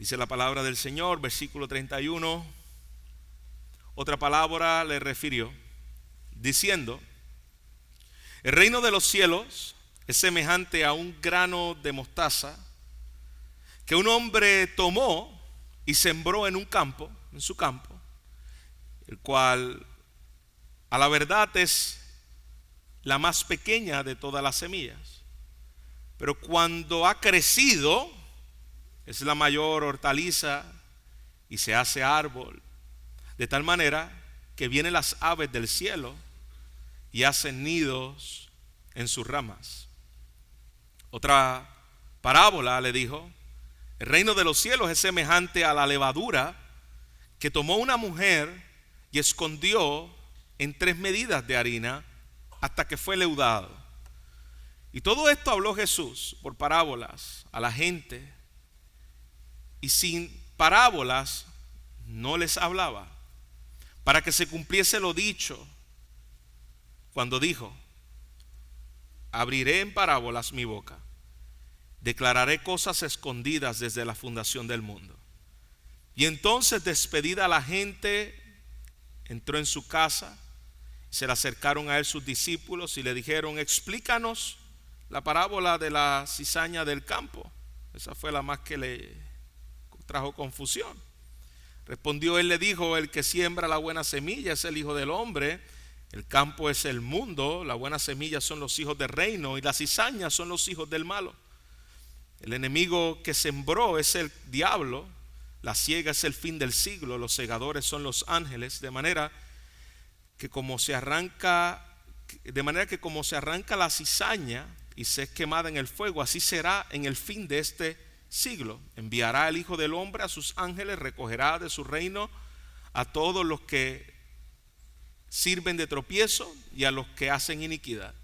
Dice la palabra del Señor, versículo 31. Otra palabra le refirió, diciendo: el reino de los cielos es semejante a un grano de mostaza que un hombre tomó y sembró en su campo, el cual a la verdad es la más pequeña de todas las semillas, pero cuando ha crecido es la mayor hortaliza y se hace árbol, de tal manera que vienen las aves del cielo y hacen nidos en sus ramas. Otra parábola le dijo: el reino de los cielos es semejante a la levadura que tomó una mujer y escondió en 3 medidas de harina hasta que fue leudado. Y todo esto habló Jesús por parábolas a la gente, y sin parábolas no les hablaba, para que se cumpliese lo dicho cuando dijo: abriré en parábolas mi boca, declararé cosas escondidas desde la fundación del mundo. Y entonces, despedida la gente, entró en su casa. Se le acercaron a él sus discípulos y le dijeron: explícanos la parábola de la cizaña del campo. Esa fue la más que le trajo confusión. Respondió él, le dijo: el que siembra la buena semilla es el Hijo del Hombre. El campo es el mundo, la buena semilla son los hijos del reino y las cizañas son los hijos del malo. El enemigo que sembró es el diablo, la siega es el fin del siglo, los segadores son los ángeles, de manera que como se arranca la cizaña y se es quemada en el fuego, así será en el fin de este siglo. Enviará el Hijo del Hombre a sus ángeles, recogerá de su reino a todos los que sirven de tropiezo y a los que hacen iniquidad,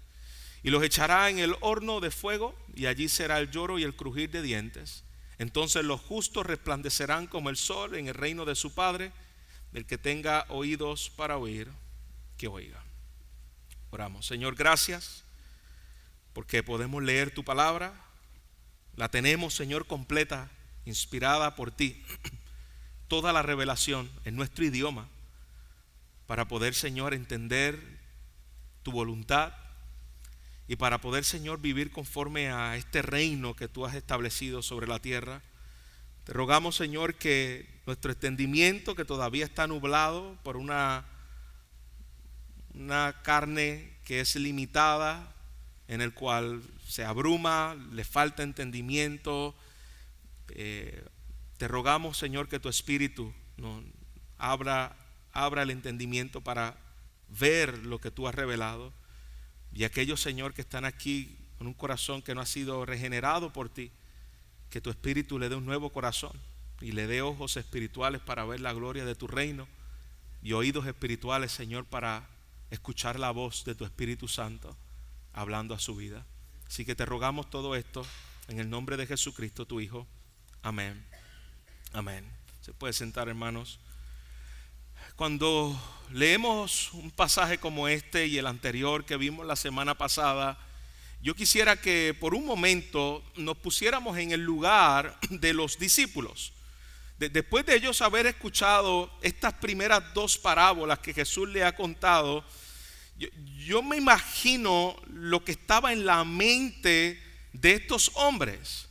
y los echará en el horno de fuego, y allí será el lloro y el crujir de dientes. Entonces los justos resplandecerán como el sol en el reino de su Padre. El que tenga oídos para oír, que oiga. Oramos. Señor, gracias porque podemos leer tu palabra. La tenemos, Señor, completa, inspirada por ti. Toda la revelación en nuestro idioma, para poder, Señor, entender tu voluntad y para poder, Señor, vivir conforme a este reino que tú has establecido sobre la tierra. Te rogamos, Señor, que nuestro entendimiento, que todavía está nublado por una carne que es limitada, en el cual se abruma, le falta entendimiento, te rogamos, Señor, que tu Espíritu nos abra el entendimiento para ver lo que tú has revelado. Y aquellos, Señor, que están aquí con un corazón que no ha sido regenerado por ti, que tu Espíritu le dé un nuevo corazón y le dé ojos espirituales para ver la gloria de tu reino y oídos espirituales, Señor, para escuchar la voz de tu Espíritu Santo hablando a su vida. Así que te rogamos todo esto en el nombre de Jesucristo, tu Hijo. Amén. Amén. Se puede sentar, hermanos. Cuando leemos un pasaje como este y el anterior que vimos la semana pasada, yo quisiera que por un momento nos pusiéramos en el lugar de los discípulos. Después de ellos haber escuchado estas primeras 2 parábolas que Jesús le ha contado, yo me imagino lo que estaba en la mente de estos hombres.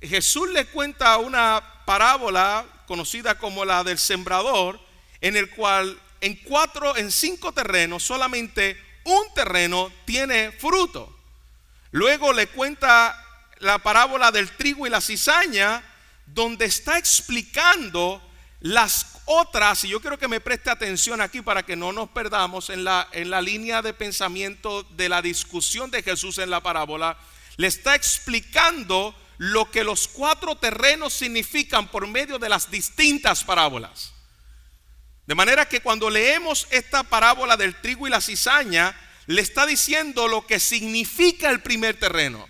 Jesús le cuenta una parábola conocida como la del sembrador, en el cual en 5 terrenos solamente un terreno tiene fruto. Luego le cuenta la parábola del trigo y la cizaña, donde está explicando las otras, y yo quiero que me preste atención aquí para que no nos perdamos en la línea de pensamiento de la discusión de Jesús en la parábola. Le está explicando lo que los 4 terrenos significan por medio de las distintas parábolas. De manera que cuando leemos esta parábola del trigo y la cizaña, le está diciendo lo que significa el primer terreno.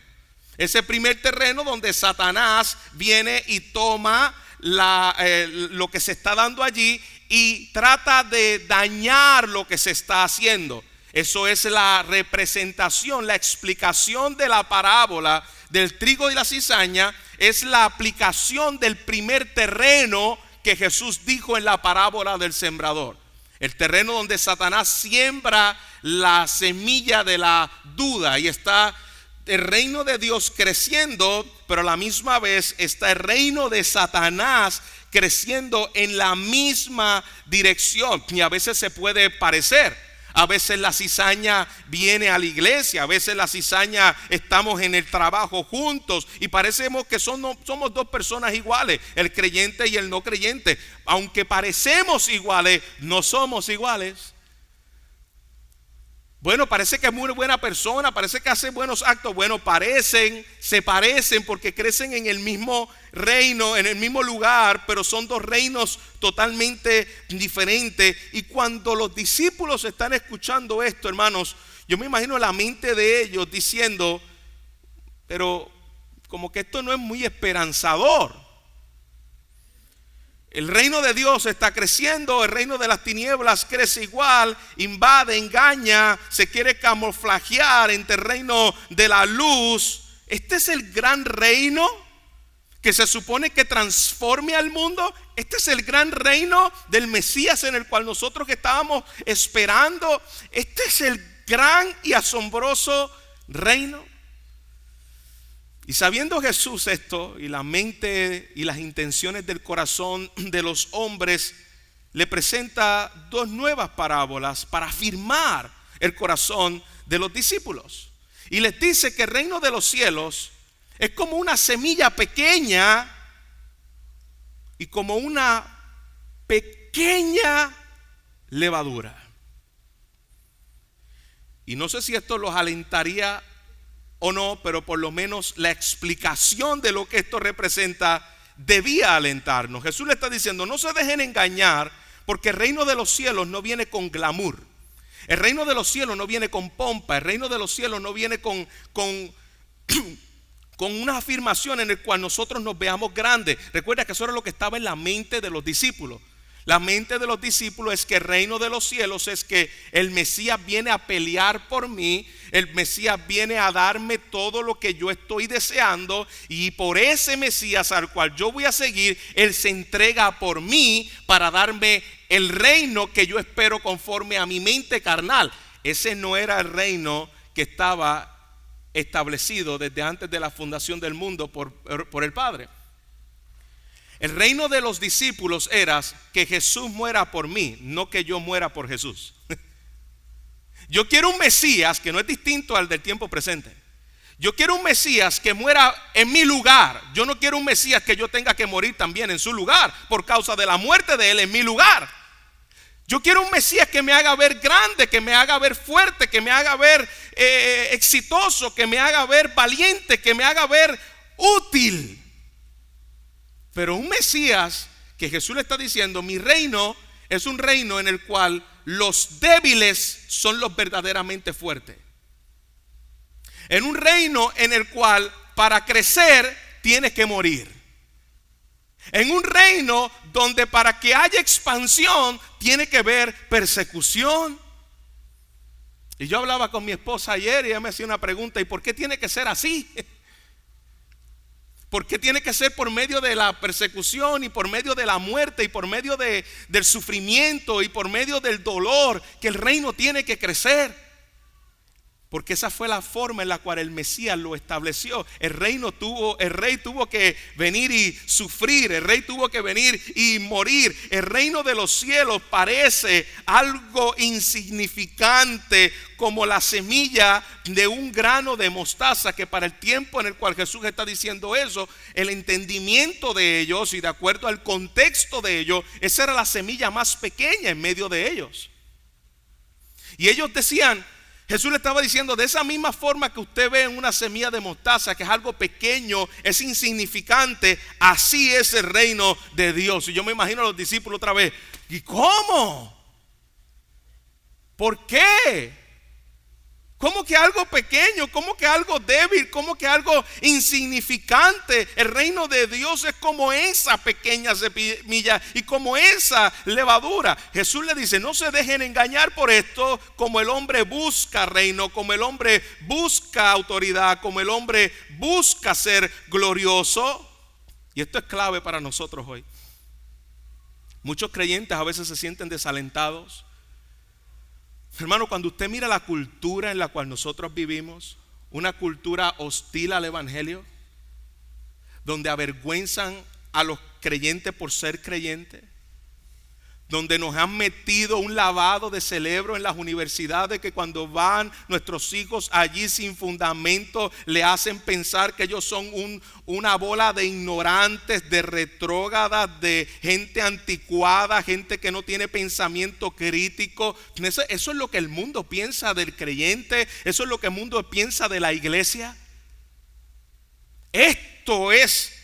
Ese primer terreno donde Satanás viene y toma lo que se está dando allí y trata de dañar lo que se está haciendo. Eso es la representación, la explicación de la parábola del trigo y la cizaña. Es la aplicación del primer terreno que Jesús dijo en la parábola del sembrador. El terreno donde Satanás siembra la semilla de la duda, y está el reino de Dios creciendo, pero a la misma vez está el reino de Satanás creciendo en la misma dirección. Y a veces se puede parecer. A veces la cizaña viene a la iglesia, a veces la cizaña estamos en el trabajo juntos y parecemos que somos dos personas iguales, el creyente y el no creyente. Aunque parecemos iguales, no somos iguales. Bueno, parece que es muy buena persona, parece que hace buenos actos. Bueno, se parecen porque crecen en el mismo reino, en el mismo lugar, pero son dos reinos totalmente diferentes. Y cuando los discípulos están escuchando esto, hermanos, yo me imagino la mente de ellos diciendo, pero como que esto no es muy esperanzador. El reino de Dios está creciendo, el reino de las tinieblas crece igual, invade, engaña, se quiere camuflajear entre el reino de la luz. Este es el gran reino que se supone que transforme al mundo. Este es el gran reino del Mesías en el cual nosotros estábamos esperando. Este es el gran y asombroso reino. Y sabiendo Jesús esto, y la mente y las intenciones del corazón de los hombres, le presenta dos nuevas parábolas para afirmar el corazón de los discípulos. Y les dice que el reino de los cielos es como una semilla pequeña y como una pequeña levadura. Y no sé si esto los alentaría o no, pero por lo menos la explicación de lo que esto representa debía alentarnos. Jesús le está diciendo, no se dejen engañar, porque el reino de los cielos no viene con glamour. El reino de los cielos no viene con pompa. El reino de los cielos no viene con una afirmación en el cual nosotros nos veamos grandes. Recuerda que eso era lo que estaba en la mente de los discípulos. La mente de los discípulos es que el reino de los cielos es que el Mesías viene a pelear por mí. El Mesías viene a darme todo lo que yo estoy deseando. Y por ese Mesías al cual yo voy a seguir, Él se entrega por mí para darme el reino que yo espero conforme a mi mente carnal. Ese no era el reino que estaba establecido desde antes de la fundación del mundo por el Padre. El reino de los discípulos era que Jesús muera por mí, no que yo muera por Jesús. Yo quiero un Mesías que no es distinto al del tiempo presente. Yo quiero un Mesías que muera en mi lugar. Yo no quiero un Mesías que yo tenga que morir también en su lugar por causa de la muerte de Él en mi lugar. Yo quiero un Mesías que me haga ver grande, que me haga ver fuerte, que me haga ver exitoso, que me haga ver valiente, que me haga ver útil. Pero un Mesías que Jesús le está diciendo, mi reino es un reino en el cual los débiles son los verdaderamente fuertes. En un reino en el cual para crecer tienes que morir. En un reino donde para que haya expansión tiene que haber persecución. Y yo hablaba con mi esposa ayer y ella me hacía una pregunta, ¿y por qué tiene que ser así? ¿Por qué tiene que ser por medio de la persecución y por medio de la muerte y por medio del sufrimiento y por medio del dolor que el reino tiene que crecer? Porque esa fue la forma en la cual el Mesías lo estableció. El rey tuvo que venir y sufrir. El rey tuvo que venir y morir. El reino de los cielos parece algo insignificante, como la semilla de un grano de mostaza, que para el tiempo en el cual Jesús está diciendo eso, el entendimiento de ellos y de acuerdo al contexto de ellos, esa era la semilla más pequeña en medio de ellos. Y ellos decían, Jesús le estaba diciendo, de esa misma forma que usted ve en una semilla de mostaza, que es algo pequeño, es insignificante, así es el reino de Dios. Y yo me imagino a los discípulos otra vez, ¿y cómo? ¿Por qué? ¿Cómo que algo pequeño? ¿Cómo que algo débil? ¿Cómo que algo insignificante? El reino de Dios es como esa pequeña semilla y como esa levadura. Jesús le dice, no se dejen engañar por esto, como el hombre busca reino, como el hombre busca autoridad, como el hombre busca ser glorioso. Y esto es clave para nosotros hoy. Muchos creyentes a veces se sienten desalentados. Hermano, cuando usted mira la cultura en la cual nosotros vivimos, una cultura hostil al evangelio, donde avergüenzan a los creyentes por ser creyentes, donde nos han metido un lavado de cerebro en las universidades, que cuando van nuestros hijos allí sin fundamento le hacen pensar que ellos son una bola de ignorantes, de retrógradas, de gente anticuada, gente que no tiene pensamiento crítico. Eso es lo que el mundo piensa del creyente, eso es lo que el mundo piensa de la iglesia. Esto es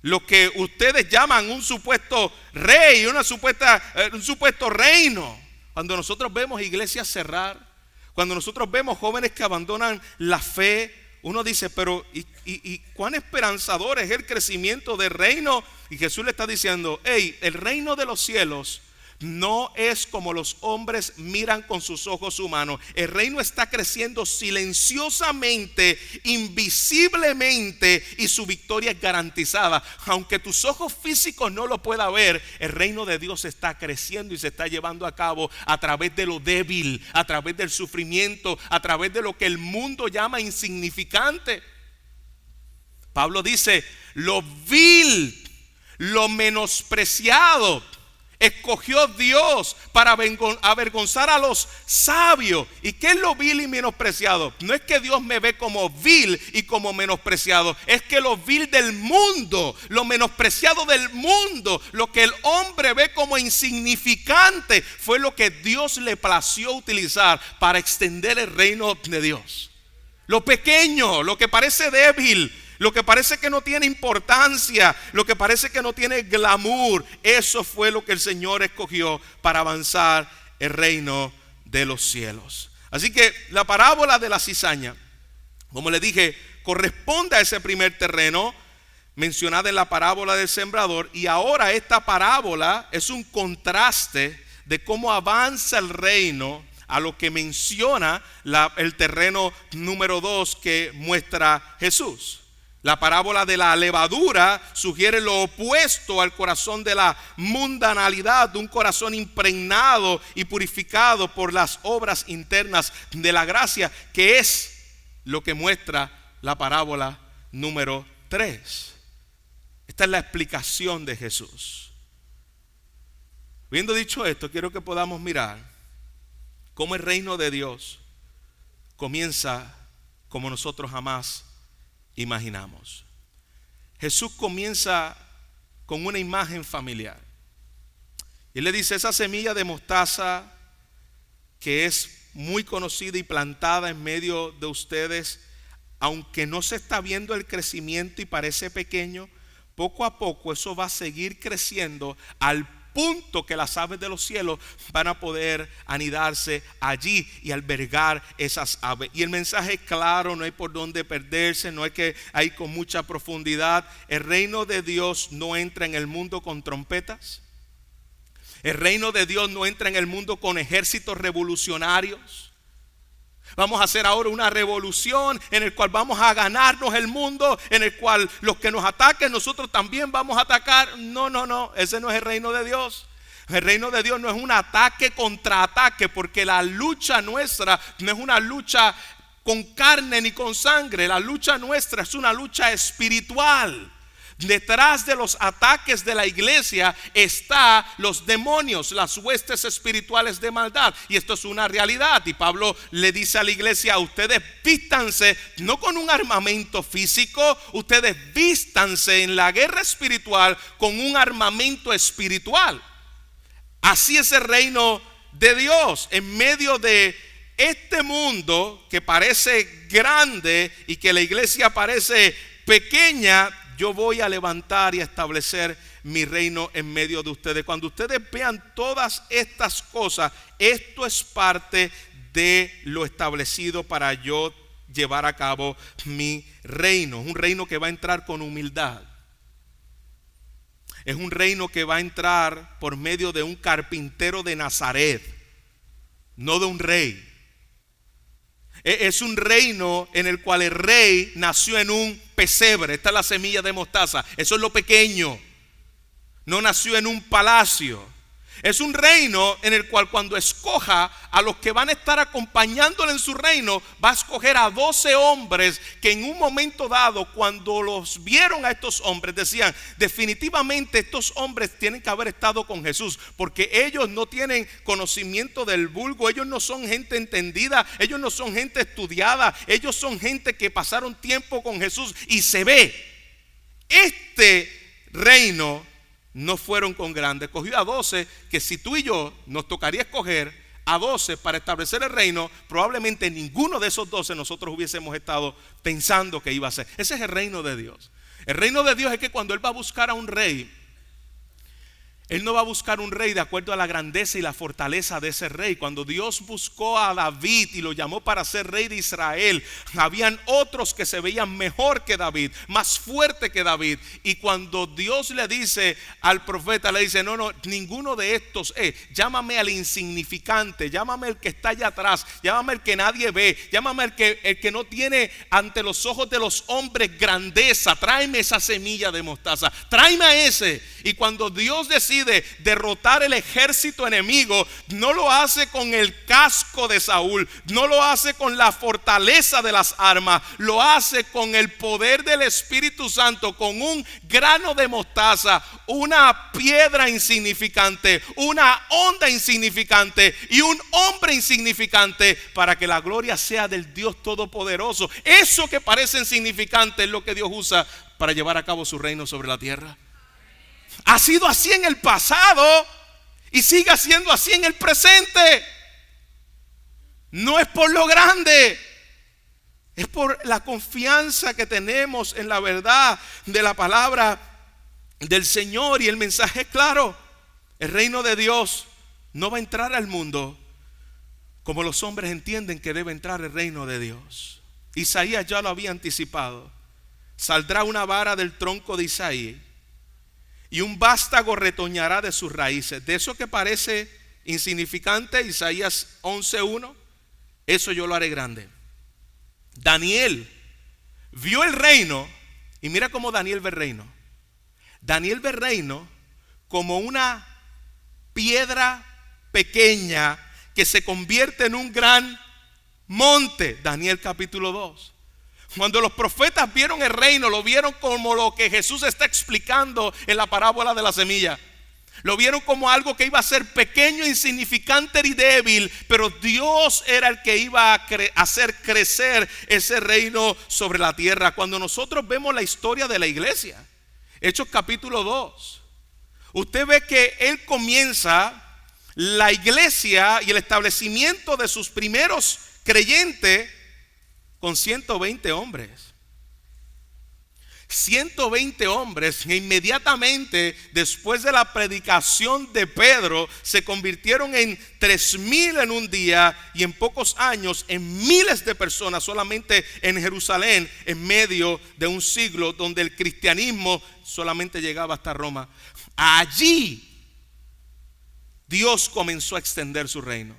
lo que ustedes llaman un supuesto rey, un supuesto reino. Cuando nosotros vemos iglesias cerrar, cuando nosotros vemos jóvenes que abandonan la fe, uno dice, pero ¿y cuán esperanzador es el crecimiento del reino? Y Jesús le está diciendo, hey, el reino de los cielos no es como los hombres miran con sus ojos humanos. El reino está creciendo silenciosamente, invisiblemente, y su victoria es garantizada. Aunque tus ojos físicos no lo puedan ver, el reino de Dios está creciendo y se está llevando a cabo a través de lo débil, a través del sufrimiento, a través de lo que el mundo llama insignificante. Pablo dice, lo vil, lo menospreciado escogió Dios para avergonzar a los sabios. ¿Y qué es lo vil y menospreciado? No es que Dios me ve como vil y como menospreciado, es que lo vil del mundo, lo menospreciado del mundo, lo que el hombre ve como insignificante, fue lo que Dios le plació utilizar para extender el reino de Dios. Lo pequeño, lo que parece débil, lo que parece que no tiene importancia, lo que parece que no tiene glamour, eso fue lo que el Señor escogió para avanzar el reino de los cielos. Así que la parábola de la cizaña, como le dije, corresponde a ese primer terreno mencionado en la parábola del sembrador. Y ahora esta parábola es un contraste de cómo avanza el reino a lo que menciona el terreno número 2 que muestra Jesús. La parábola de la levadura sugiere lo opuesto al corazón de la mundanalidad, de un corazón impregnado y purificado por las obras internas de la gracia, que es lo que muestra la parábola número 3. Esta es la explicación de Jesús. Habiendo dicho esto, quiero que podamos mirar cómo el reino de Dios comienza como nosotros jamás imaginamos. Jesús comienza con una imagen familiar. Y él le dice, esa semilla de mostaza que es muy conocida y plantada en medio de ustedes, aunque no se está viendo el crecimiento y parece pequeño, poco a poco eso va a seguir creciendo al punto que las aves de los cielos van a poder anidarse allí y albergar esas aves. Y el mensaje es claro, no hay por dónde perderse, no hay que ir con mucha profundidad. El reino de Dios no entra en el mundo con trompetas. El reino de Dios no entra en el mundo con ejércitos revolucionarios. Vamos a hacer ahora una revolución en el cual vamos a ganarnos el mundo, en el cual los que nos ataquen nosotros también vamos a atacar. No, ese no es el reino de Dios. El reino de Dios no es un ataque contra ataque, porque la lucha nuestra no es una lucha con carne ni con sangre. La lucha nuestra es una lucha espiritual. Detrás de los ataques de la iglesia están los demonios, las huestes espirituales de maldad. Y esto es una realidad. Y Pablo le dice a la iglesia, ustedes vístanse no con un armamento físico, ustedes vístanse en la guerra espiritual con un armamento espiritual. Así es el reino de Dios en medio de este mundo que parece grande y que la iglesia parece pequeña. Yo voy a levantar y a establecer mi reino en medio de ustedes. Cuando ustedes vean todas estas cosas, esto es parte de lo establecido para yo llevar a cabo mi reino. Un reino que va a entrar con humildad. Es un reino que va a entrar por medio de un carpintero de Nazaret, no de un rey. Es un reino en el cual el rey nació en un pesebre. Esta es la semilla de mostaza. Eso es lo pequeño. No nació en un palacio. Es un reino en el cual cuando escoja a los que van a estar acompañándole en su reino, va a escoger a 12 hombres que en un momento dado, cuando los vieron a estos hombres, decían: definitivamente estos hombres tienen que haber estado con Jesús, porque ellos no tienen conocimiento del vulgo, ellos no son gente entendida, ellos no son gente estudiada, ellos son gente que pasaron tiempo con Jesús. Y se ve, este reino no fueron con grandes. Cogió a 12, que si tú y yo nos tocaría escoger a 12 para establecer el reino, probablemente ninguno de esos 12 nosotros hubiésemos estado pensando que iba a ser. Ese es el reino de Dios. El reino de Dios es que cuando Él va a buscar a un rey, Él no va a buscar un rey de acuerdo a la grandeza y la fortaleza de ese rey. Cuando Dios buscó a David y lo llamó para ser rey de Israel, habían otros que se veían mejor que David, más fuerte que David. Y cuando Dios le dice al profeta, le dice: no, ninguno de estos es. Llámame al insignificante, llámame al que está allá atrás, llámame al que nadie ve, llámame al que no tiene ante los ojos de los hombres grandeza. Tráeme esa semilla de mostaza, tráeme a ese. Y cuando Dios decide derrotar el ejército enemigo, no lo hace con el casco de Saúl, no lo hace con la fortaleza de las armas, lo hace con el poder del Espíritu Santo, con un grano de mostaza, una piedra insignificante, una onda insignificante y un hombre insignificante, para que la gloria sea del Dios Todopoderoso. Eso que parece insignificante es lo que Dios usa para llevar a cabo su reino sobre la tierra. Ha sido así en el pasado y sigue siendo así en el presente. No es por lo grande, es por la confianza que tenemos en la verdad de la palabra del Señor. Y el mensaje es claro: el reino de Dios no va a entrar al mundo como los hombres entienden que debe entrar el reino de Dios. Isaías ya lo había anticipado. Saldrá una vara del tronco de Isaí y un vástago retoñará de sus raíces. De eso que parece insignificante, Isaías 11:1, eso yo lo haré grande. Daniel vio el reino, y mira cómo Daniel ve el reino. Daniel ve el reino como una piedra pequeña que se convierte en un gran monte. Daniel capítulo 2. Cuando los profetas vieron el reino, lo vieron como lo que Jesús está explicando en la parábola de la semilla. Lo vieron como algo que iba a ser pequeño, insignificante y débil, pero Dios era el que iba a hacer crecer ese reino sobre la tierra. Cuando nosotros vemos la historia de la iglesia, Hechos capítulo 2, usted ve que Él comienza la iglesia y el establecimiento de sus primeros creyentes con 120 hombres. 120 hombres, e inmediatamente después de la predicación de Pedro se convirtieron en 3,000 en un día, y en pocos años en miles de personas solamente en Jerusalén, en medio de un siglo donde el cristianismo solamente llegaba hasta Roma. Allí Dios comenzó a extender su reino.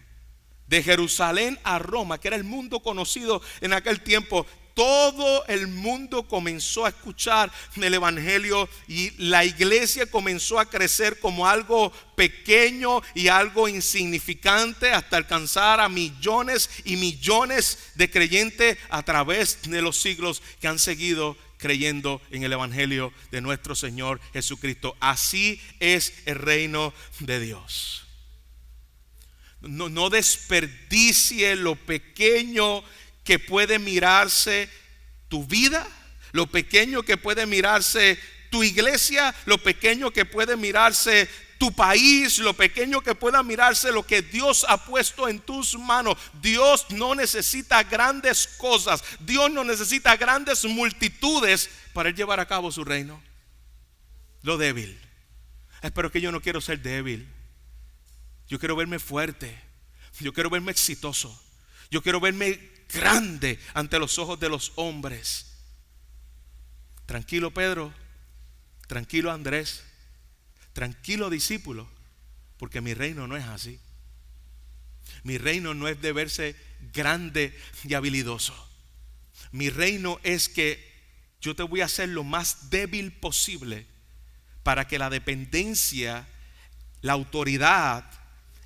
De Jerusalén a Roma, que era el mundo conocido en aquel tiempo, todo el mundo comenzó a escuchar el evangelio, y la iglesia comenzó a crecer como algo pequeño y algo insignificante hasta alcanzar a millones y millones de creyentes a través de los siglos que han seguido creyendo en el evangelio de nuestro Señor Jesucristo. Así es el reino de Dios. No desperdicie lo pequeño que puede mirarse tu vida, lo pequeño que puede mirarse tu iglesia, lo pequeño que puede mirarse tu país, lo pequeño que pueda mirarse lo que Dios ha puesto en tus manos. Dios no necesita grandes cosas, Dios no necesita grandes multitudes para llevar a cabo su reino. Lo débil, pero que yo no quiero ser débil. Yo quiero verme fuerte, yo quiero verme exitoso, Yo quiero verme grande ante los ojos de los hombres. Tranquilo, Pedro. Tranquilo, Andrés. Tranquilo, discípulo. Porque mi reino no es así. Mi reino no es de verse grande y habilidoso. Mi reino es que yo te voy a hacer lo más débil posible para que la dependencia, la autoridad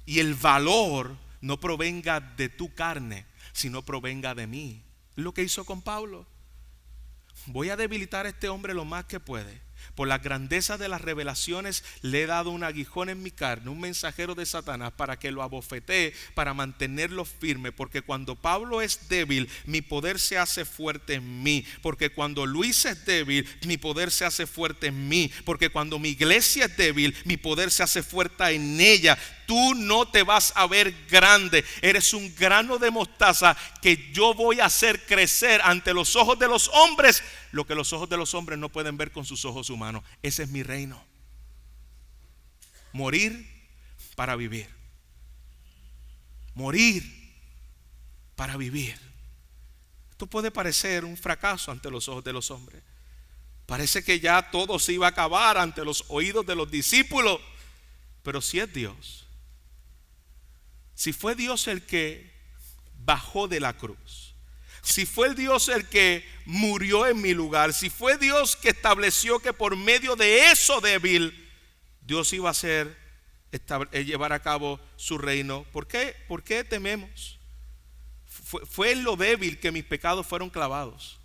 y el valor no provenga de tu carne, sino provenga de mí. Es lo que hizo con Pablo. Voy a debilitar a este hombre lo más que puede. Por la grandeza de las revelaciones le he dado un aguijón en mi carne, un mensajero de Satanás, para que lo abofetee, para mantenerlo firme. Porque cuando Pablo es débil, mi poder se hace fuerte en mí. Porque cuando Luis es débil, mi poder se hace fuerte en mí. Porque cuando mi iglesia es débil, mi poder se hace fuerte en ella. Tú no te vas a ver grande. Eres un grano de mostaza que yo voy a hacer crecer ante los ojos de los hombres lo que los ojos de los hombres no pueden ver con sus ojos humanos. Ese es mi reino. Morir para vivir. Morir para vivir. Esto puede parecer un fracaso ante los ojos de los hombres. Parece que ya todo se iba a acabar ante los oídos de los discípulos. Pero si es Dios, si fue Dios el que bajó de la cruz, si fue el Dios el que murió en mi lugar, si fue Dios que estableció que por medio de eso débil Dios iba a llevar a cabo su reino, ¿por qué tememos? Fue en lo débil que mis pecados fueron clavados.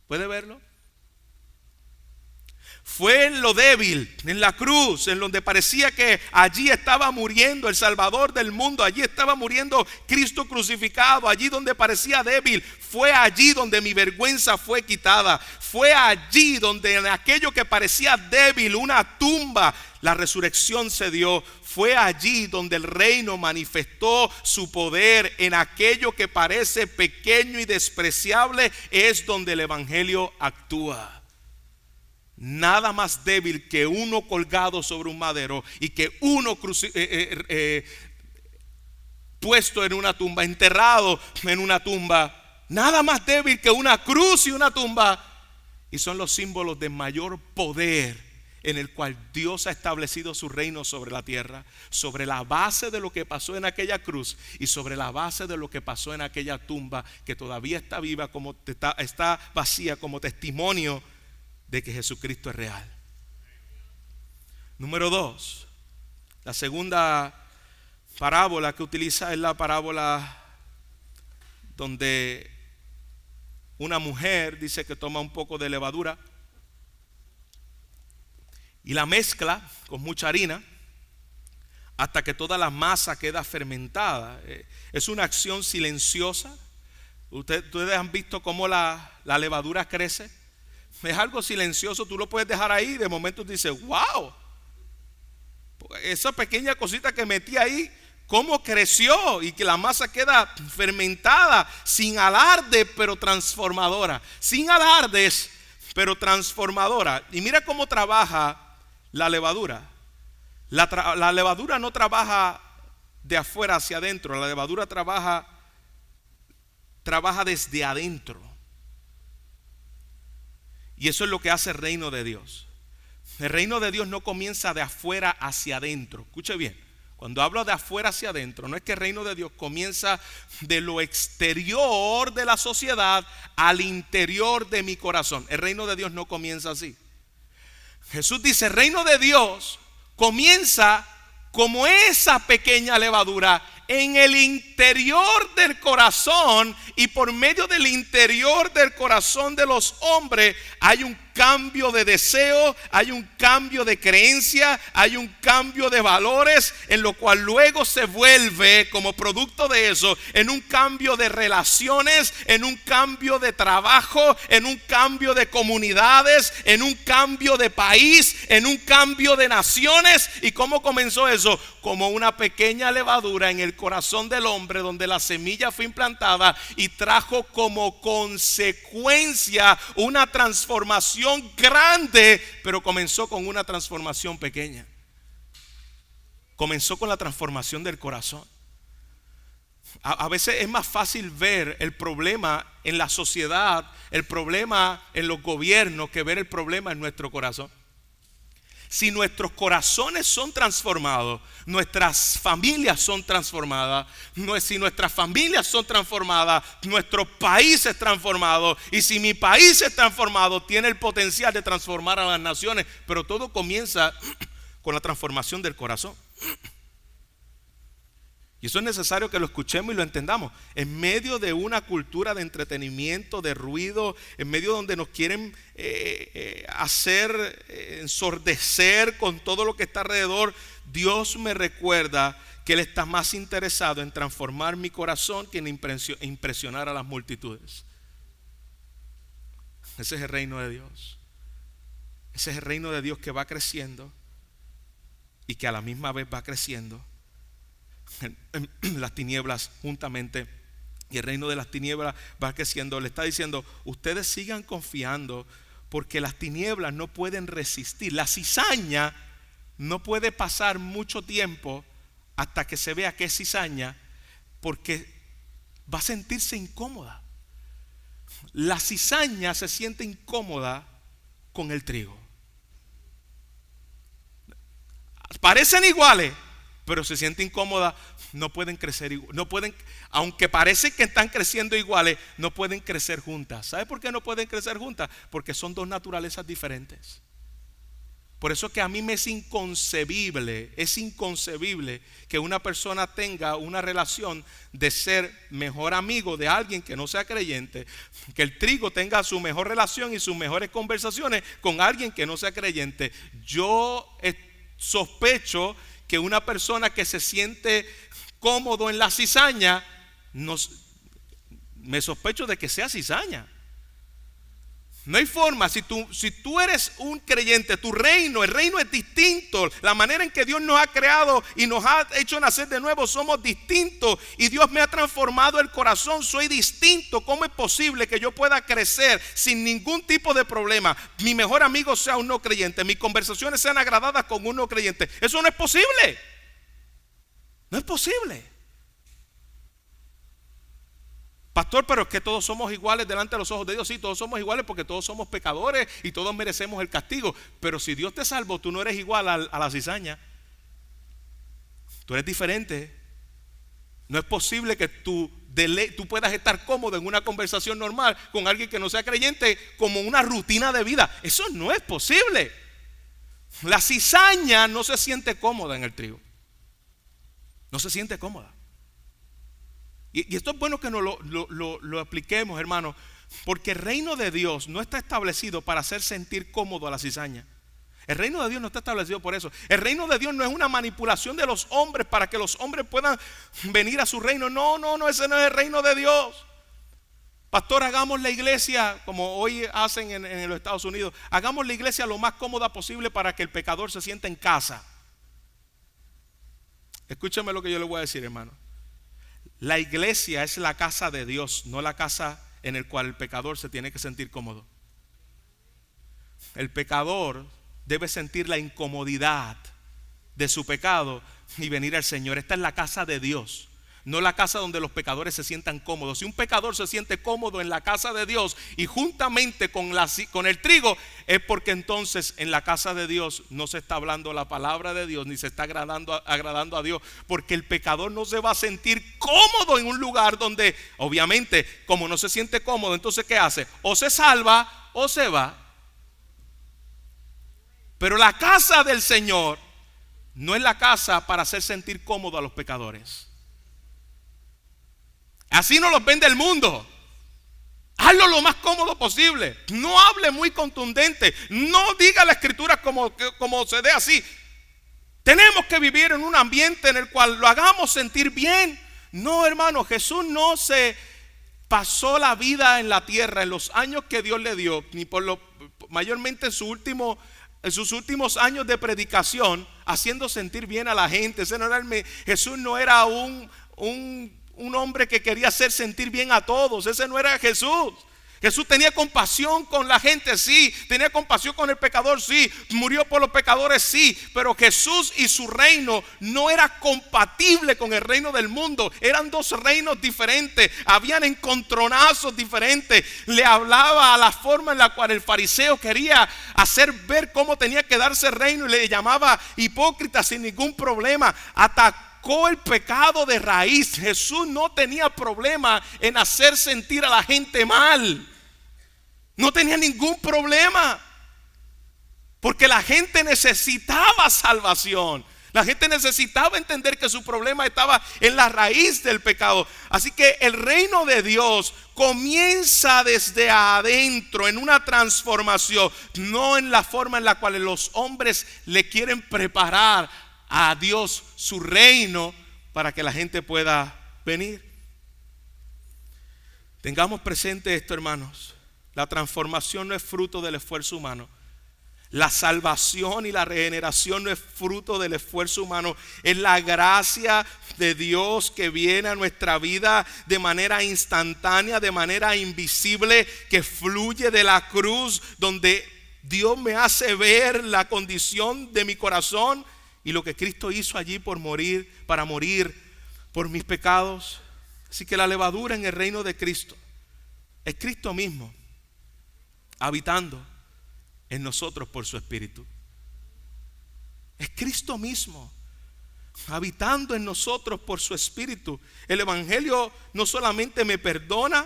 ¿Puede verlo? Fue en lo débil, en la cruz, en donde parecía que allí estaba muriendo el Salvador del mundo, allí estaba muriendo Cristo crucificado, allí donde parecía débil, fue allí donde mi vergüenza fue quitada, fue allí donde en aquello que parecía débil, una tumba, la resurrección se dio. Fue allí donde el reino manifestó su poder. En aquello que parece pequeño y despreciable es donde el evangelio actúa. Nada más débil que uno colgado sobre un madero y que uno puesto en una tumba, enterrado en una tumba. Nada más débil que una cruz y una tumba. Y son los símbolos de mayor poder en el cual Dios ha establecido su reino sobre la tierra, sobre la base de lo que pasó en aquella cruz y sobre la base de lo que pasó en aquella tumba que todavía está viva, está vacía, como testimonio de que Jesucristo es real. Número 2, la segunda parábola que utiliza es la parábola donde una mujer dice que toma un poco de levadura y la mezcla con mucha harina hasta que toda la masa queda fermentada. Es una acción silenciosa. Ustedes han visto cómo la levadura crece. Es algo silencioso, tú lo puedes dejar ahí. De momento tú dices, wow, esa pequeña cosita que metí ahí, cómo creció y que la masa queda fermentada, sin alarde pero transformadora, sin alardes pero transformadora. Y mira cómo trabaja la levadura. La levadura no trabaja de afuera hacia adentro, la levadura trabaja desde adentro. Y eso es lo que hace el reino de Dios. El reino de Dios no comienza de afuera hacia adentro. Escuche bien, cuando hablo de afuera hacia adentro, no es que el reino de Dios comienza de lo exterior de la sociedad al interior de mi corazón. El reino de Dios no comienza así. Jesús dice, el reino de Dios comienza como esa pequeña levadura en el interior del corazón, y por medio del interior del corazón de los hombres hay un cambio de deseo, hay un cambio de creencia, hay un cambio de valores, en lo cual luego se vuelve como producto de eso en un cambio de relaciones, en un cambio de trabajo, en un cambio de comunidades, en un cambio de país, en un cambio de naciones. ¿Y cómo comenzó eso? Como una pequeña levadura en el corazón del hombre, donde la semilla fue implantada y trajo como consecuencia una transformación grande, pero comenzó con una transformación pequeña. Comenzó con la transformación del corazón. A veces es más fácil ver el problema en la sociedad, el problema en los gobiernos, que ver el problema en nuestro corazón. Si nuestros corazones son transformados, nuestras familias son transformadas. Si nuestras familias son transformadas, nuestro país es transformado. Y si mi país es transformado, tiene el potencial de transformar a las naciones. Pero todo comienza con la transformación del corazón. Y eso es necesario que lo escuchemos y lo entendamos. En medio de una cultura de entretenimiento, de ruido, en medio donde nos quieren hacer ensordecer con todo lo que está alrededor, Dios me recuerda que Él está más interesado en transformar mi corazón que en impresionar a las multitudes. Ese es el reino de Dios. Ese es el reino de Dios que va creciendo y que a la misma vez va creciendo. Las tinieblas juntamente, y el reino de las tinieblas va creciendo. Le está diciendo: ustedes sigan confiando, porque las tinieblas no pueden resistir. La cizaña no puede pasar mucho tiempo hasta que se vea que es cizaña, porque va a sentirse incómoda. La cizaña se siente incómoda con el trigo. Parecen iguales, pero se siente incómoda. No pueden crecer igual, no pueden, aunque parece que están creciendo iguales, no pueden crecer juntas. ¿Sabe por qué no pueden crecer juntas? Porque son dos naturalezas diferentes. Por eso que a mí me es inconcebible que una persona tenga una relación de ser mejor amigo de alguien que no sea creyente, que el trigo tenga su mejor relación y sus mejores conversaciones con alguien que no sea creyente. Yo sospecho que una persona que se siente cómodo en la cizaña, me sospecho de que sea cizaña. No hay forma. Si tú eres un creyente, el reino es distinto. La manera en que Dios nos ha creado y nos ha hecho nacer de nuevo, somos distintos. Y Dios me ha transformado el corazón, soy distinto. ¿Cómo es posible que yo pueda crecer sin ningún tipo de problema? Mi mejor amigo sea un no creyente, mis conversaciones sean agradadas con un no creyente. Eso no es posible. No es posible. Pastor, pero es que todos somos iguales delante de los ojos de Dios. Sí, todos somos iguales porque todos somos pecadores y todos merecemos el castigo. Pero si Dios te salvó, tú no eres igual a la cizaña. Tú eres diferente. No es posible que tú puedas estar cómodo en una conversación normal con alguien que no sea creyente, como una rutina de vida. Eso no es posible. La cizaña no se siente cómoda en el trigo. No se siente cómoda. Y esto es bueno que nos lo apliquemos, hermano, porque el reino de Dios no está establecido para hacer sentir cómodo a la cizaña. El reino de Dios no está establecido por eso. El reino de Dios no es una manipulación de los hombres para que los hombres puedan venir a su reino. No, ese no es el reino de Dios. Pastor, hagamos la iglesia como hoy hacen en los Estados Unidos. Hagamos la iglesia lo más cómoda posible para que el pecador se sienta en casa. Escúchame lo que yo le voy a decir, hermano. La iglesia es la casa de Dios, no la casa en la cual el pecador se tiene que sentir cómodo. El pecador debe sentir la incomodidad de su pecado y venir al Señor. Esta es la casa de Dios, no la casa donde los pecadores se sientan cómodos. Si un pecador se siente cómodo en la casa de Dios y juntamente con el trigo, es porque entonces en la casa de Dios no se está hablando la palabra de Dios ni se está agradando a Dios, porque el pecador no se va a sentir cómodo en un lugar donde, obviamente, como no se siente cómodo, entonces ¿qué hace? O se salva o se va. Pero la casa del Señor no es la casa para hacer sentir cómodo a los pecadores. Así nos los vende el mundo. Hazlo lo más cómodo posible. No hable muy contundente. No diga la escritura como se dé así. Tenemos que vivir en un ambiente en el cual lo hagamos sentir bien. No, hermano, Jesús no se pasó la vida en la tierra en los años que Dios le dio, ni mayormente en sus últimos años de predicación, haciendo sentir bien a la gente. Jesús no era un hombre que quería hacer sentir bien a todos. Ese no era Jesús. Jesús tenía compasión con la gente, sí. Tenía compasión con el pecador, sí. Murió por los pecadores, sí. Pero Jesús y su reino no era compatible con el reino del mundo. Eran dos reinos diferentes. Habían encontronazos diferentes. Le hablaba a la forma en la cual el fariseo quería hacer ver cómo tenía que darse el reino, y le llamaba hipócrita sin ningún problema. Atacó el pecado de raíz. Jesús no tenía problema en hacer sentir a la gente mal. No tenía ningún problema, porque la gente necesitaba salvación. La gente necesitaba entender que su problema estaba en la raíz del pecado. Así que el reino de Dios comienza desde adentro, en una transformación, no en la forma en la cual los hombres le quieren preparar a Dios su reino para que la gente pueda venir. Tengamos presente esto, hermanos. La transformación no es fruto del esfuerzo humano. La salvación y la regeneración no es fruto del esfuerzo humano. Es la gracia de Dios que viene a nuestra vida de manera instantánea, de manera invisible, que fluye de la cruz, donde Dios me hace ver la condición de mi corazón y lo que Cristo hizo allí para morir por mis pecados. Así que la levadura en el reino de Cristo es Cristo mismo habitando en nosotros por su Espíritu. Es Cristo mismo habitando en nosotros por su Espíritu. El Evangelio no solamente me perdona,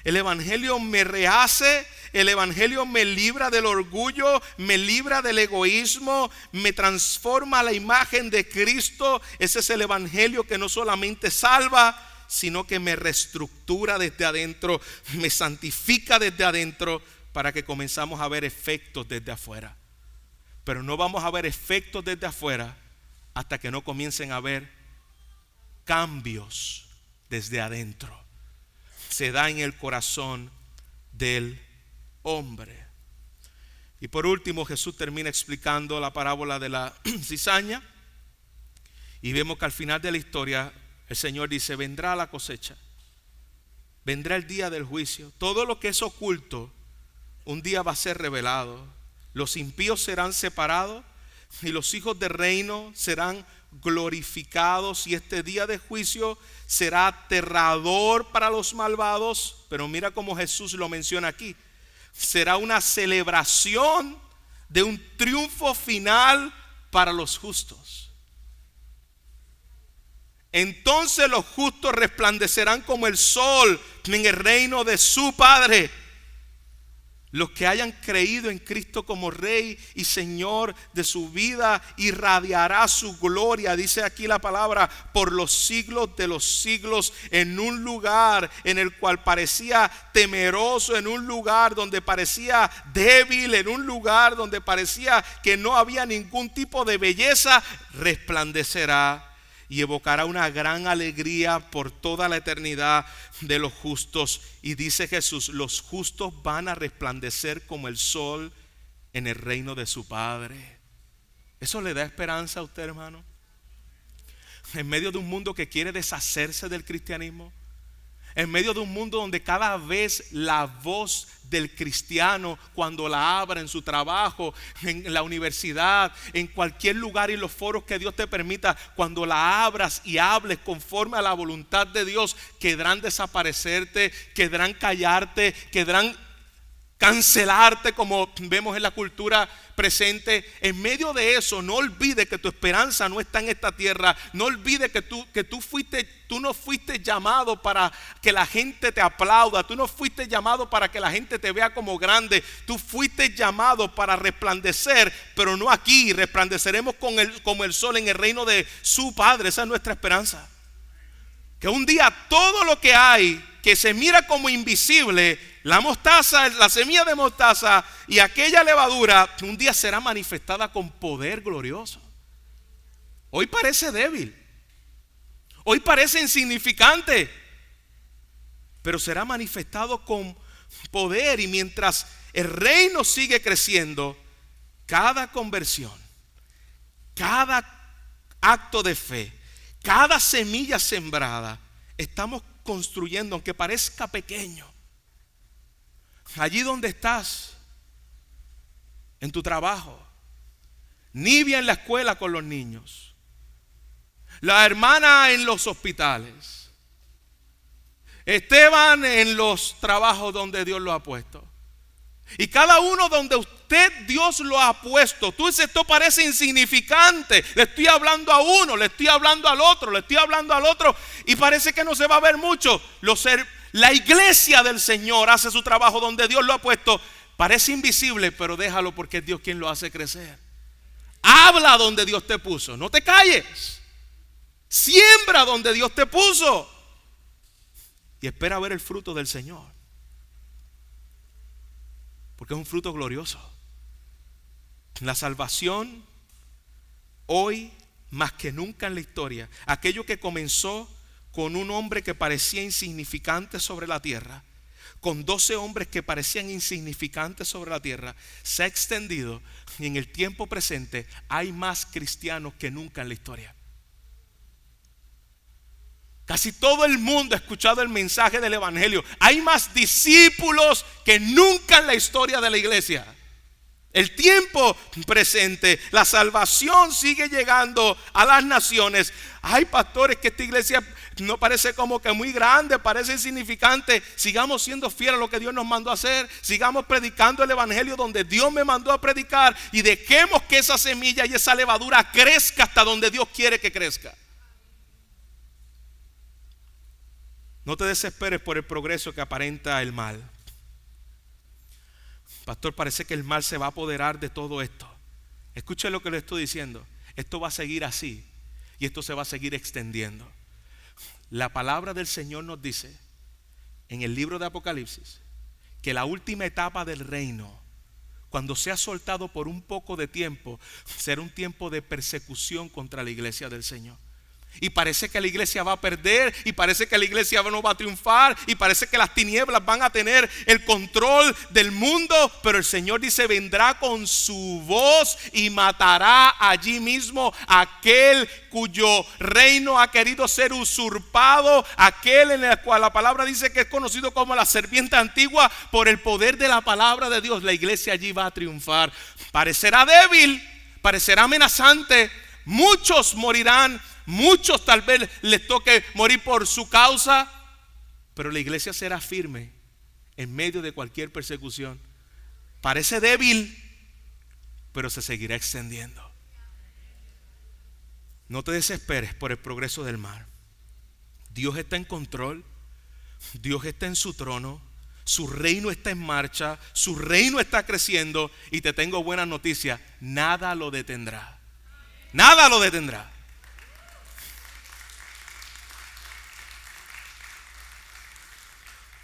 el Evangelio me rehace, el Evangelio me libra del orgullo, me libra del egoísmo, me transforma a la imagen de Cristo. Ese es el Evangelio que no solamente salva, sino que me reestructura desde adentro, me santifica desde adentro, para que comenzamos a ver efectos desde afuera. Pero no vamos a ver efectos desde afuera hasta que no comiencen a ver cambios desde adentro. Se da en el corazón del hombre. Y por último, Jesús termina explicando la parábola de la cizaña. Y vemos que al final de la historia el Señor dice: vendrá la cosecha, vendrá el día del juicio. Todo lo que es oculto un día va a ser revelado. Los impíos serán separados y los hijos del reino serán glorificados. Y este día de juicio será aterrador para los malvados. Pero mira cómo Jesús lo menciona aquí. Será una celebración de un triunfo final para los justos. Entonces los justos resplandecerán como el sol en el reino de su Padre. Los que hayan creído en Cristo como Rey y Señor de su vida, irradiará su gloria, dice aquí la palabra, por los siglos de los siglos, en un lugar en el cual parecía temeroso, en un lugar donde parecía débil, en un lugar donde parecía que no había ningún tipo de belleza, resplandecerá y evocará una gran alegría por toda la eternidad de los justos. Y dice Jesús: los justos van a resplandecer como el sol en el reino de su Padre. ¿Eso le da esperanza a usted, hermano? En medio de un mundo que quiere deshacerse del cristianismo, en medio de un mundo donde cada vez la voz del cristiano, cuando la abra en su trabajo, en la universidad, en cualquier lugar y los foros que Dios te permita, cuando la abras y hables conforme a la voluntad de Dios, querrán desaparecerte, querrán callarte, querrán cancelarte, como vemos en la cultura presente. En medio de eso, no olvides que tu esperanza no está en esta tierra. No olvides que tú no fuiste llamado para que la gente te aplauda. Tú no fuiste llamado para que la gente te vea como grande. Tú fuiste llamado para resplandecer, pero no aquí. Resplandeceremos como el sol en el reino de su Padre. Esa es nuestra esperanza. Que un día todo lo que hay, que se mira como invisible, la mostaza, la semilla de mostaza y aquella levadura, un día será manifestada con poder glorioso. Hoy parece débil, hoy parece insignificante, pero será manifestado con poder. Y mientras el reino sigue creciendo, cada conversión, cada acto de fe, cada semilla sembrada, estamos construyendo, aunque parezca pequeño, allí donde estás, en tu trabajo, Nivia en la escuela con los niños, la hermana en los hospitales, Esteban en los trabajos donde Dios lo ha puesto. Y cada uno donde Dios lo ha puesto. Tú dices, esto parece insignificante. Le estoy hablando a uno, le estoy hablando al otro, le estoy hablando al otro, y parece que no se va a ver mucho. La iglesia del Señor hace su trabajo donde Dios lo ha puesto. Parece invisible, pero déjalo, porque es Dios quien lo hace crecer. Habla donde Dios te puso, no te calles. Siembra donde Dios te puso y espera ver el fruto del Señor, porque es un fruto glorioso. La salvación hoy más que nunca en la historia, aquello que comenzó con un hombre que parecía insignificante sobre la tierra, con 12 hombres que parecían insignificantes sobre la tierra, se ha extendido, y en el tiempo presente hay más cristianos que nunca en la historia. Casi todo el mundo ha escuchado el mensaje del evangelio. Hay más discípulos que nunca en la historia de la iglesia. El tiempo presente, la salvación sigue llegando a las naciones. Hay pastores que esta iglesia no parece como que muy grande, parece insignificante. Sigamos siendo fieles a lo que Dios nos mandó a hacer. Sigamos predicando el evangelio donde Dios me mandó a predicar, y dejemos que esa semilla y esa levadura crezca hasta donde Dios quiere que crezca. No te desesperes por el progreso que aparenta el mal. Pastor, parece que el mal se va a apoderar de todo esto. Escuche lo que le estoy diciendo. Esto va a seguir así, y esto se va a seguir extendiendo. La palabra del Señor nos dice en el libro de Apocalipsis que la última etapa del reino, cuando sea soltado por un poco de tiempo, será un tiempo de persecución contra la iglesia del Señor. Y parece que la iglesia va a perder, y parece que la iglesia no va a triunfar, y parece que las tinieblas van a tener el control del mundo. Pero el Señor dice, vendrá con su voz y matará allí mismo a aquel cuyo reino ha querido ser usurpado, aquel en el cual la palabra dice que es conocido como la serpiente antigua. Por el poder de la palabra de Dios, la iglesia allí va a triunfar. Parecerá débil, parecerá amenazante, muchos morirán, muchos tal vez les toque morir por su causa, pero la iglesia será firme en medio de cualquier persecución. Parece débil, pero se seguirá extendiendo. No te desesperes por el progreso del mal. Dios está en control, Dios está en su trono, su reino está en marcha, su reino está creciendo, y te tengo buena noticia: nada lo detendrá. Nada lo detendrá.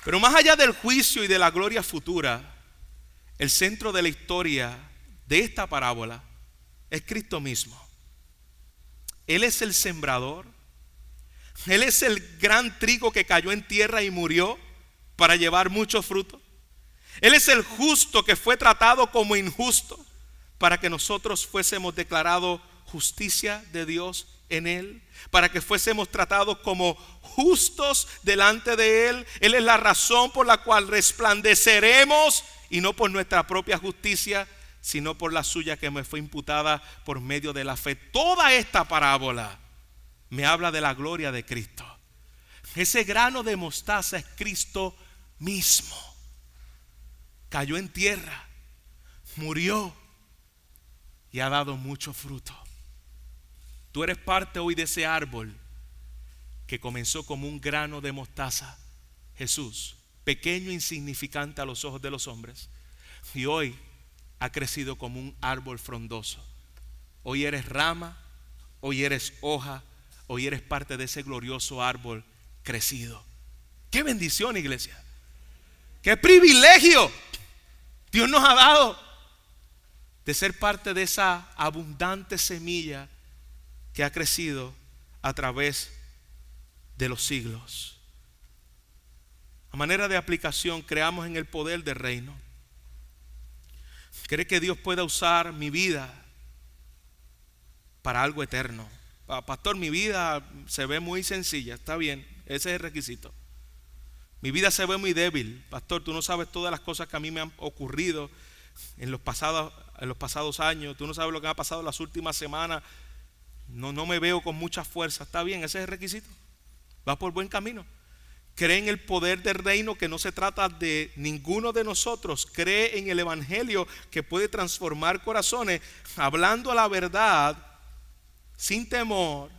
Pero más allá del juicio y de la gloria futura, el centro de la historia de esta parábola es Cristo mismo. Él es el sembrador. Él es el gran trigo que cayó en tierra y murió para llevar mucho fruto. Él es el justo que fue tratado como injusto para que nosotros fuésemos declarados justicia de Dios en Él, para que fuésemos tratados como justos delante de Él. Él es la razón por la cual resplandeceremos, y no por nuestra propia justicia, sino por la suya que me fue imputada por medio de la fe. Toda esta parábola me habla de la gloria de Cristo. Ese grano de mostaza es Cristo mismo. Cayó en tierra, murió y ha dado mucho fruto. Tú eres parte hoy de ese árbol que comenzó como un grano de mostaza, Jesús, pequeño e insignificante a los ojos de los hombres, y hoy ha crecido como un árbol frondoso. Hoy eres rama, hoy eres hoja, hoy eres parte de ese glorioso árbol crecido. ¡Qué bendición, iglesia! ¡Qué privilegio Dios nos ha dado de ser parte de esa abundante semilla que ha crecido a través de los siglos! A manera de aplicación, creamos en el poder del reino. ¿Cree que Dios pueda usar mi vida para algo eterno? Pastor, mi vida se ve muy sencilla. Está bien, ese es el requisito. Mi vida se ve muy débil. Pastor, tú no sabes todas las cosas que a mí me han ocurrido en los pasados años. Tú no sabes lo que ha pasado en las últimas semanas. No me veo con mucha fuerza. Está bien, ese es el requisito. Va por buen camino. Cree en el poder del reino, que no se trata de ninguno de nosotros. Cree en el evangelio que puede transformar corazones, hablando la verdad sin temor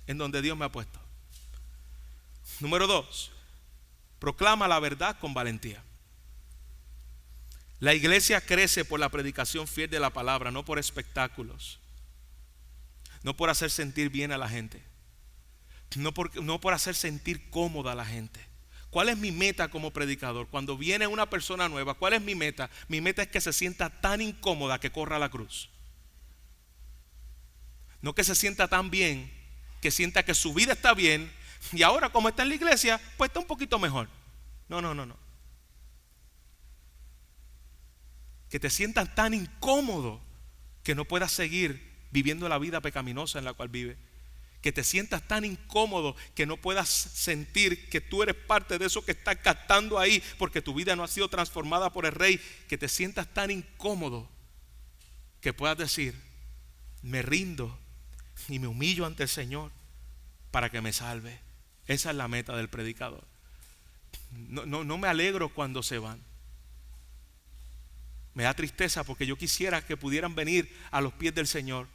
en donde Dios me ha puesto. Número 2, proclama la verdad con valentía. La iglesia crece por la predicación fiel de la palabra, no por espectáculos, no por hacer sentir bien a la gente, no por hacer sentir cómoda a la gente. ¿Cuál es mi meta como predicador? Cuando viene una persona nueva, ¿cuál es mi meta? Mi meta es que se sienta tan incómoda que corra a la cruz. No que se sienta tan bien, que sienta que su vida está bien y ahora como está en la iglesia, pues está un poquito mejor. No. Que te sientas tan incómodo que no puedas seguir viviendo la vida pecaminosa en la cual vive. Que te sientas tan incómodo que no puedas sentir que tú eres parte de eso que está captando ahí, porque tu vida no ha sido transformada por el Rey. Que te sientas tan incómodo que puedas decir: me rindo y me humillo ante el Señor para que me salve. Esa es la meta del predicador. No me alegro cuando se van. Me da tristeza porque yo quisiera que pudieran venir a los pies del Señor.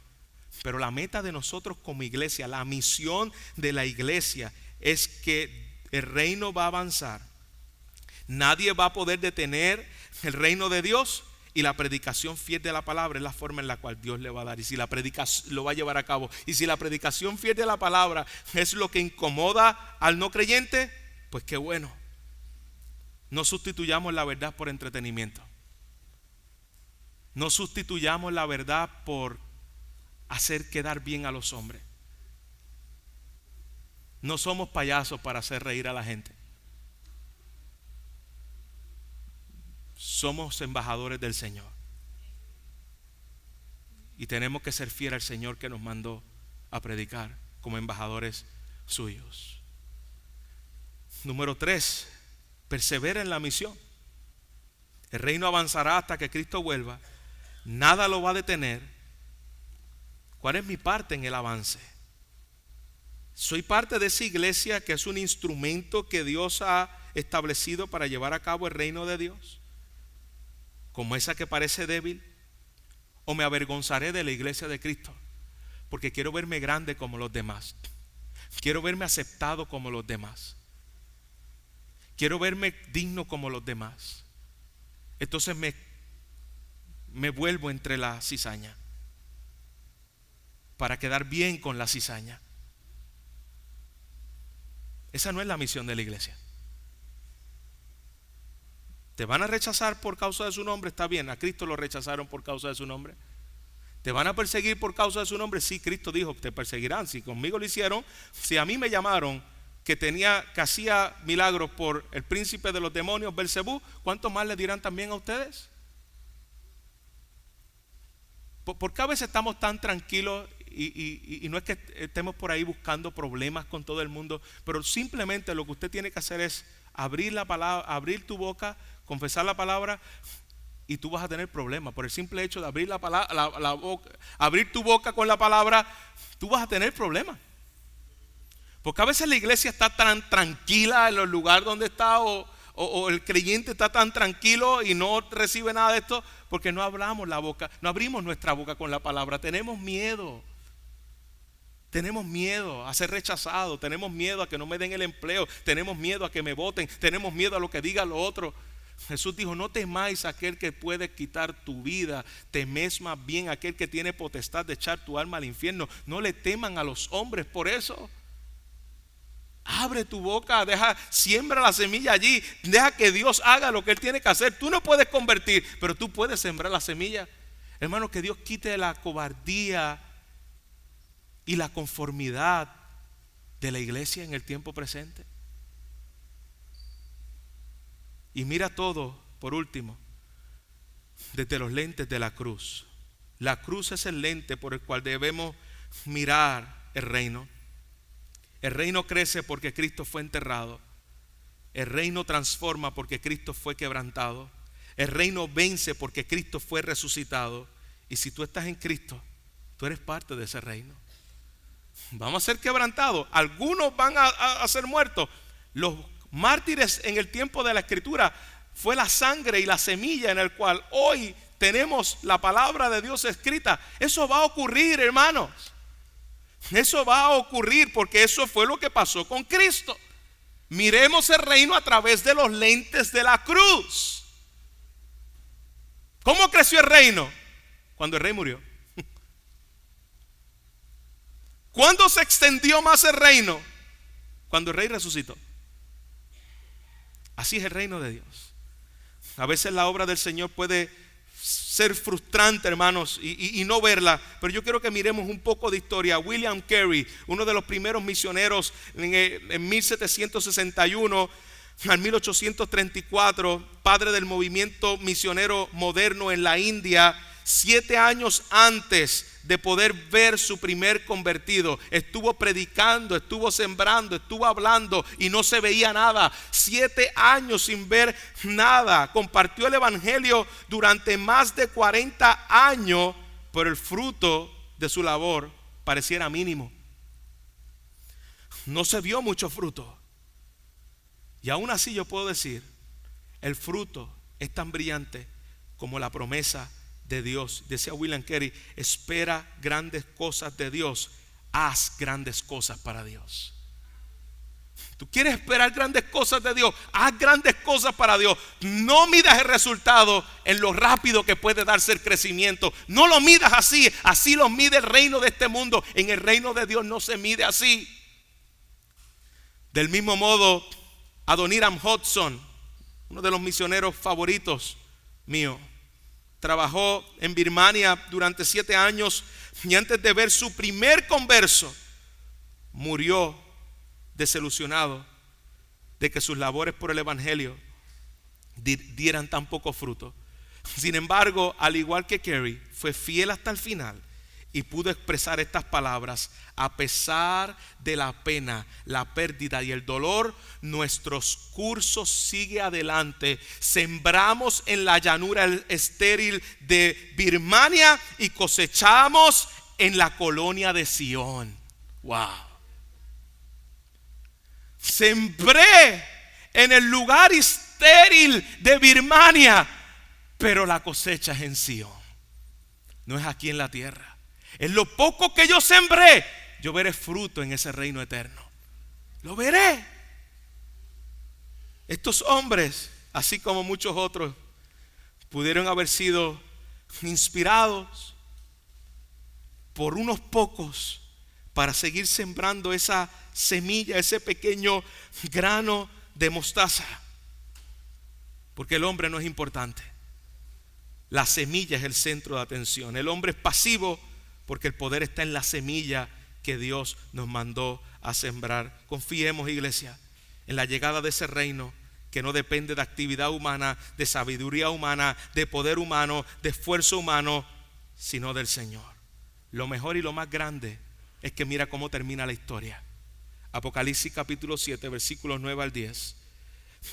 Pero la meta de nosotros como iglesia, la misión de la iglesia es que el reino va a avanzar. Nadie va a poder detener el reino de Dios, y la predicación fiel de la palabra es la forma en la cual Dios le va a dar. Y si la predicación lo va a llevar a cabo, y si la predicación fiel de la palabra es lo que incomoda al no creyente, pues qué bueno. No sustituyamos la verdad por entretenimiento. No sustituyamos la verdad por hacer quedar bien a los hombres. No somos payasos para hacer reír a la gente. Somos embajadores del Señor. Y tenemos que ser fieles al Señor que nos mandó a predicar como embajadores suyos. Número 3, persevera en la misión. El reino avanzará hasta que Cristo vuelva. Nada lo va a detener. ¿Cuál es mi parte en el avance? Soy parte de esa iglesia que es un instrumento que Dios ha establecido para llevar a cabo el reino de Dios, como esa que parece débil. ¿O me avergonzaré de la iglesia de Cristo? Porque quiero verme grande como los demás. Quiero verme aceptado como los demás. Quiero verme digno como los demás. Entonces me vuelvo entre la cizaña para quedar bien con la cizaña. Esa no es la misión de la iglesia. ¿Te van a rechazar por causa de su nombre? Está bien, a Cristo lo rechazaron por causa de su nombre. ¿Te van a perseguir por causa de su nombre? Sí, Cristo dijo: te perseguirán. Si conmigo lo hicieron, si a mí me llamaron que hacía milagros por el príncipe de los demonios, Belcebú, ¿cuánto más le dirán también a ustedes? ¿Por qué a veces estamos tan tranquilos? Y no es que estemos por ahí buscando problemas con todo el mundo, pero simplemente lo que usted tiene que hacer es abrir la palabra, abrir tu boca, confesar la palabra, y tú vas a tener problemas. Por el simple hecho de abrir la boca, abrir tu boca con la palabra, tú vas a tener problemas. Porque a veces la iglesia está tan tranquila en los lugares donde está, o el creyente está tan tranquilo y no recibe nada de esto, porque no hablamos la boca, no abrimos nuestra boca con la palabra. Tenemos miedo a ser rechazado, tenemos miedo a que no me den el empleo, tenemos miedo a que me voten, tenemos miedo a lo que diga lo otro. Jesús dijo: no temáis a aquel que puede quitar tu vida, temed más bien a aquel que tiene potestad de echar tu alma al infierno. No le teman a los hombres por eso. Abre tu boca, siembra la semilla allí, deja que Dios haga lo que Él tiene que hacer. Tú no puedes convertir, pero tú puedes sembrar la semilla. Hermano, que Dios quite la cobardía y la conformidad de la iglesia en el tiempo presente. Y mira todo, por último, desde los lentes de la cruz. La cruz es el lente por el cual debemos mirar el reino. El reino crece porque Cristo fue enterrado. El reino transforma porque Cristo fue quebrantado. El reino vence porque Cristo fue resucitado. Y si tú estás en Cristo, tú eres parte de ese reino. Vamos a ser quebrantados. Algunos van a ser muertos. Los mártires en el tiempo de la Escritura fue la sangre y la semilla en el cual hoy tenemos la palabra de Dios escrita. Eso va a ocurrir, hermanos. Eso va a ocurrir porque eso fue lo que pasó con Cristo. Miremos el reino a través de los lentes de la cruz. ¿Cómo creció el reino? Cuando el rey murió. ¿Cuándo se extendió más el reino? Cuando el rey resucitó. Así es el reino de Dios. A veces la obra del Señor puede ser frustrante, hermanos, y no verla. Pero yo quiero que miremos un poco de historia. William Carey, uno de los primeros misioneros en 1761 al 1834, padre del movimiento misionero moderno en la India, 7 años antes de poder ver su primer convertido, estuvo predicando, estuvo sembrando, estuvo hablando y no se veía nada. 7 años sin ver nada. Compartió el evangelio durante más de 40 años, pero el fruto de su labor pareciera mínimo. No se vio mucho fruto. Y aún así yo puedo decir, el fruto es tan brillante como la promesa de Dios. Decía William Carey, espera grandes cosas de Dios, haz grandes cosas para Dios. Tú quieres esperar grandes cosas de Dios, haz grandes cosas para Dios. No midas el resultado en lo rápido que puede darse el crecimiento. No lo midas así. Así lo mide el reino de este mundo. En el reino de Dios no se mide así. Del mismo modo, Adoniram Hudson, uno de los misioneros favoritos mío, trabajó en Birmania durante 7 años y antes de ver su primer converso, murió desilusionado de que sus labores por el evangelio dieran tan poco fruto. Sin embargo, al igual que Carey, fue fiel hasta el final y pudo expresar estas palabras: a pesar de la pena, la pérdida y el dolor, nuestro curso sigue adelante. Sembramos en la llanura estéril de Birmania y cosechamos en la colonia de Sion. Wow. Sembré en el lugar estéril de Birmania, pero la cosecha es en Sion. No es aquí en la tierra. En lo poco que yo sembré, yo veré fruto en ese reino eterno. Lo veré. Estos hombres, así como muchos otros, pudieron haber sido inspirados por unos pocos para seguir sembrando esa semilla, ese pequeño grano de mostaza. Porque el hombre no es importante. La semilla es el centro de atención. El hombre es pasivo porque el poder está en la semilla que Dios nos mandó a sembrar. Confiemos, iglesia, en la llegada de ese reino que no depende de actividad humana, de sabiduría humana, de poder humano, de esfuerzo humano, sino del Señor. Lo mejor y lo más grande es que mira cómo termina la historia. Apocalipsis capítulo 7, versículos 9 al 10.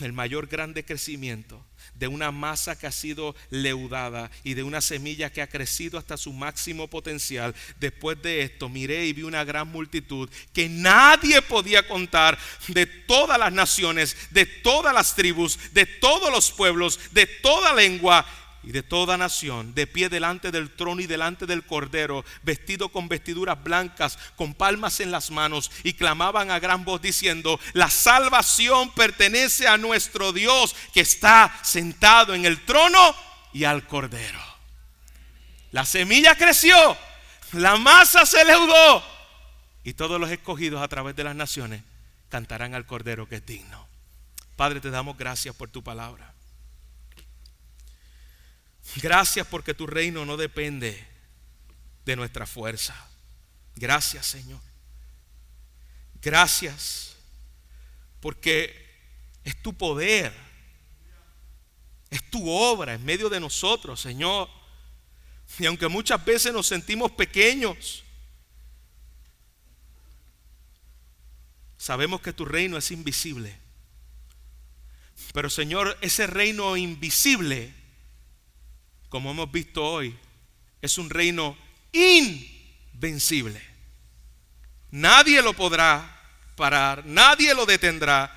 El mayor grande crecimiento de una masa que ha sido leudada y de una semilla que ha crecido hasta su máximo potencial. Después de esto miré y vi una gran multitud que nadie podía contar, de todas las naciones, de todas las tribus, de todos los pueblos, de toda lengua y de toda nación, de pie delante del trono y delante del Cordero, vestido con vestiduras blancas, con palmas en las manos, y clamaban a gran voz diciendo: la salvación pertenece a nuestro Dios que está sentado en el trono y al Cordero. La semilla creció, la masa se leudó, y todos los escogidos a través de las naciones cantarán al Cordero que es digno. Padre, te damos gracias por tu palabra. Gracias porque tu reino no depende de nuestra fuerza. Gracias, Señor. Gracias porque es tu poder, es tu obra en medio de nosotros, Señor. Y aunque muchas veces nos sentimos pequeños, sabemos que tu reino es invisible, Pero Señor, ese reino invisible, como hemos visto hoy, es un reino invencible. Nadie lo podrá parar, nadie lo detendrá,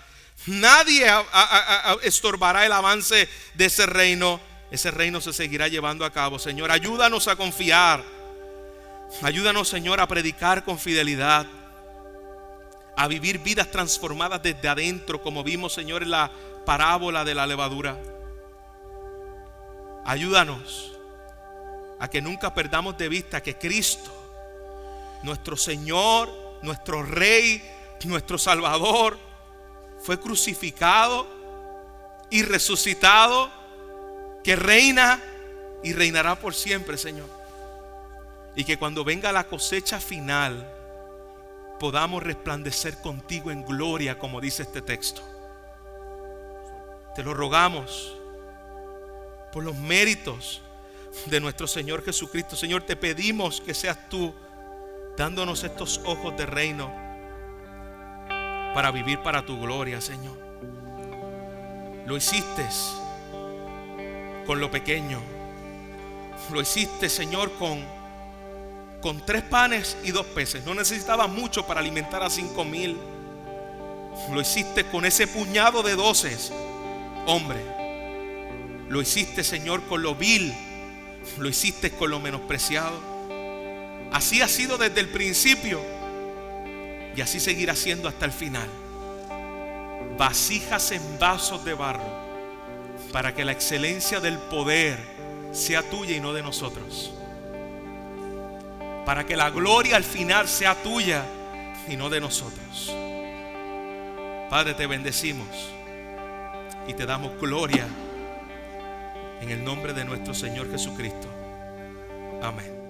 nadie estorbará el avance de ese reino. Ese reino se seguirá llevando a cabo. Señor, ayúdanos a confiar. Ayúdanos, Señor, a predicar con fidelidad, a vivir vidas transformadas desde adentro, como vimos, Señor, en la parábola de la levadura. Ayúdanos a que nunca perdamos de vista que Cristo, nuestro Señor, nuestro Rey, nuestro Salvador, fue crucificado y resucitado, que reina y reinará por siempre, Señor. Y que cuando venga la cosecha final podamos resplandecer contigo en gloria, como dice este texto. Te lo rogamos por los méritos de nuestro Señor Jesucristo. Señor, te pedimos que seas tú dándonos estos ojos de reino para vivir para tu gloria, Señor. Lo hiciste con lo pequeño. Lo hiciste, Señor, con 3 panes y 2 peces. No necesitabas mucho para alimentar a 5,000. Lo hiciste con ese puñado de 12 hombres. Lo hiciste, Señor, con lo vil. Lo hiciste con lo menospreciado. Así ha sido desde el principio y así seguirá siendo hasta el final. Vasijas en vasos de barro, para que la excelencia del poder sea tuya y no de nosotros. Para que la gloria al final sea tuya y no de nosotros. Padre, te bendecimos y te damos gloria en el nombre de nuestro Señor Jesucristo. Amén.